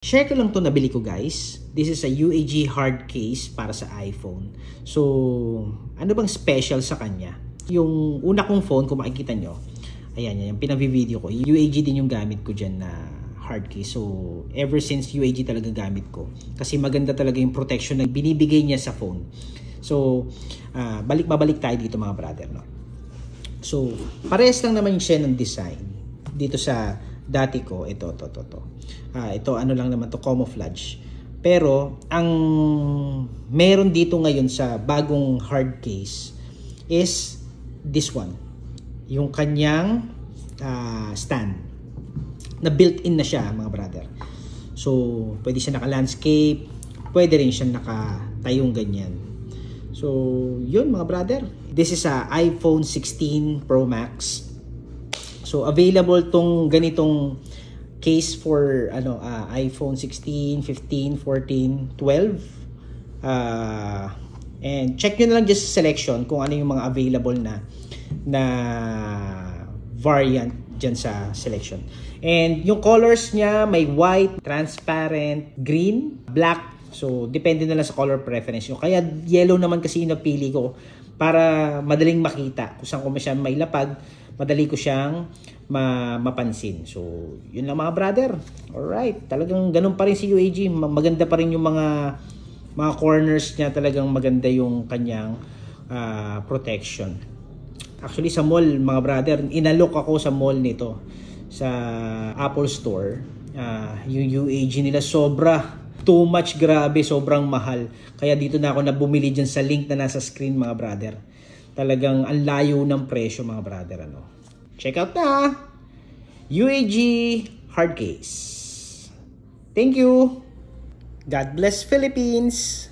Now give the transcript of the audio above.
Share ko lang to nabili ko guys. This is a UAG hard case para sa iPhone. So, ano bang special sa kanya? Yung una kong phone, kung makikita nyo, ayan, yung pinag-video ko. UAG din yung gamit ko dyan na hard case. So, ever since UAG talaga gamit ko. Kasi maganda talaga yung protection na binibigay niya sa phone. So, babalik tayo dito mga brother. No? So, parehas lang naman siya ng design. Dito sa dati ko, ito. Ito ano lang naman to, camouflage. Pero ang meron dito ngayon sa bagong hard case is this one. Yung kanyang stand. Na built-in na siya mga brother. So, pwede siya naka-landscape, pwede rin siya nakatayong ganyan. So, yun mga brother. This is a iPhone 16 Pro Max. So, available tong ganitong case for iPhone 16, 15, 14, 12. And check nyo na lang just selection kung ano yung mga available na variant dyan sa selection. And yung colors niya, may white, transparent, green, black. So, depende na lang sa color preference nyo. Kaya yellow naman kasi yung napili ko para madaling makita. Kung saan ko siya may lapag, madali ko siyang mapansin. So, yun lang mga brother. Alright. Talagang ganun pa rin si UAG. Maganda pa rin yung mga corners niya. Talagang maganda yung kanyang protection. Actually, sa mall, mga brother, inalok ako sa mall nito. Sa Apple Store. Yung UAG nila too much, grabe, sobrang mahal. Kaya dito na ako bumili dyan sa link na nasa screen mga brother. Talagang ang layo ng presyo mga brother. Check out na! UAG hard case. Thank you! God bless Philippines!